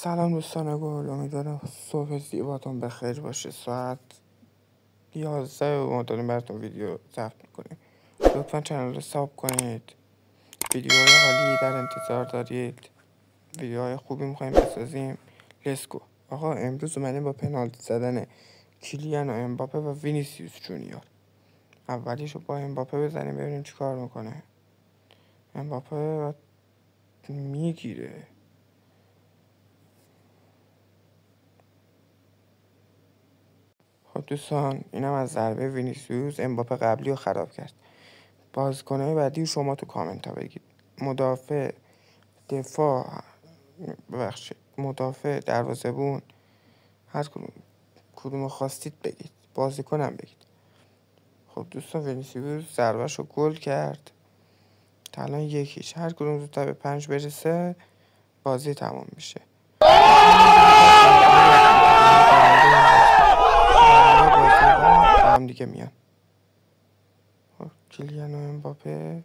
سلام دوستان گل، امیدوارم صبح زیباتون بخیر باشه. ساعت 11 و ما داریم براتون ویدیو ضبط میکنیم. لطفا چنل رو ساب کنید. ویدیوهای حالی در انتظار دارید. ویدیوهای خوبی میخوایم بسازیم. لسکو. آقا امروز اومدیم با پنالتی زدن کیلیان و امباپه و وینیسیوس جونیور. اولیشو با امباپه بزنیم ببینیم چی کار میکنه. امباپه میگیره. خب دوستان، اینم از ضربه وینیسیوس. امباپه قبلی رو خراب کرد. بازیکن‌های بعدی رو شما تو کامنت ها بگید. مدافع، مدافع، دروازه‌بون، هر کدوم خواستید بگید. بازیکنم بگید. خب دوستان، وینیسیوس ضربه‌ش رو گل کرد. تا الان 1-0. هر کدوم زودتر به 5 برسه بازی تمام میشه. هم دیگه میان. کیلیان و امباپه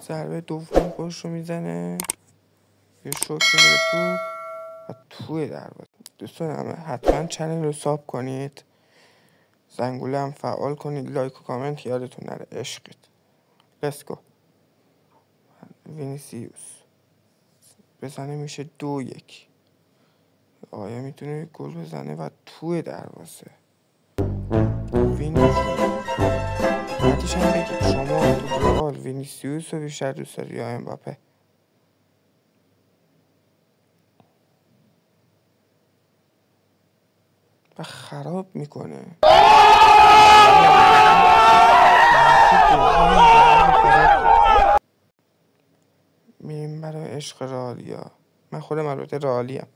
ضربه دوم خودش رو میزنه، یه شوت میره توپ و توی دروازه. دوستان حتما چنل رو ساب کنید، زنگوله هم فعال کنید، لایک و کامنت یادتون نره. عشقید. لسکو. وینیسیوس بزنه میشه 2-1. آیا میتونه گل بزنه و توی دروازه. بعدش هم بگید شما تو رئال وینیسیوس رو بیشتر دوست داری یا امباپه؟ و خراب میکنه. میریم برای عشق رئالیا. من خودم البته رئالیم.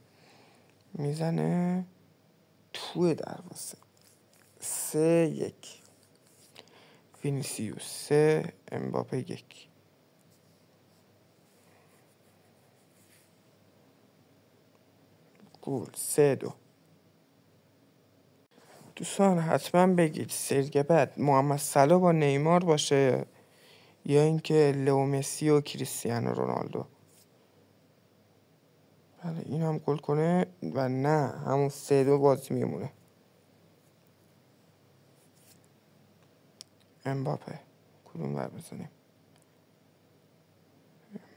میزنه توی دروازه. 3-1. وینیسیوس 3، امباپه 1. گل 3-2. دوستان حتما بگید سری بعد محمد صلاح با نیمار باشه یا اینکه لئو مسی و کریستیانو رونالدو. بله این هم گل کنه و نه همون 3-2 بازی میمونه. امباپه کدوم بر بزنیم؟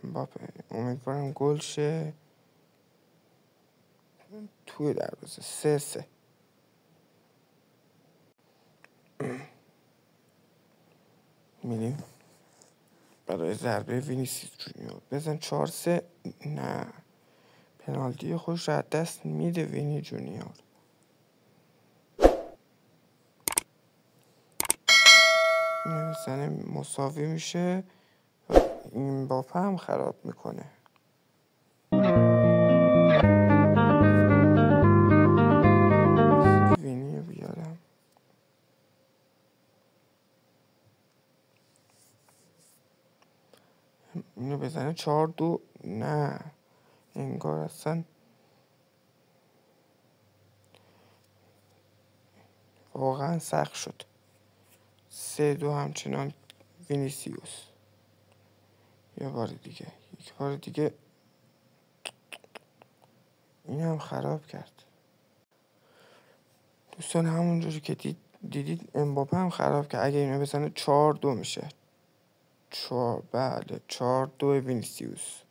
امباپه امیدوارم گل شه توی دروازه. 3-3. میریم برای ضربه وینیسیوس جونیور. بزن 4-3. نه، پنالتی خوش از دست میده وینی جونیور. میزنه مساوی میشه و این باپه هم خراب میکنه. وینی بیارم. اینو بزنه 4-2. نه، انگار اصلا واقعا سخت شد. 3-2 همچنان وینیسیوس. یک بار دیگه این هم خراب کرد. دوستان همونجوری که دیدید امباپه هم خراب کرد. اگه اینو بزنه 4-2 میشه. 4-2 وینیسیوس.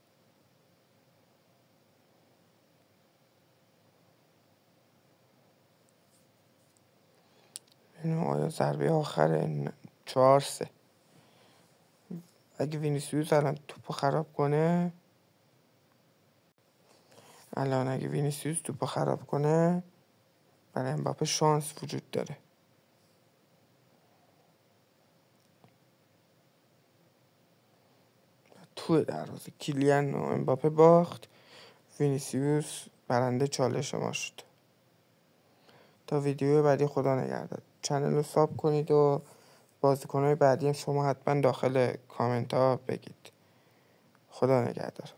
اینو آیا ضربه آخره؟ 4-3. اگه وینیسیوس الان توپو خراب کنه، برای امباپه شانس وجود داره. توی دروازه کیلیان و امباپه باخت. وینیسیوس برنده چالش ما شد. تا ویدیو بعدی خدا نگهدار. چنل رو ساب کنید و بازیکن‌های بعدی شما حتما داخل کامنت ها بگید. خدا نگهدار.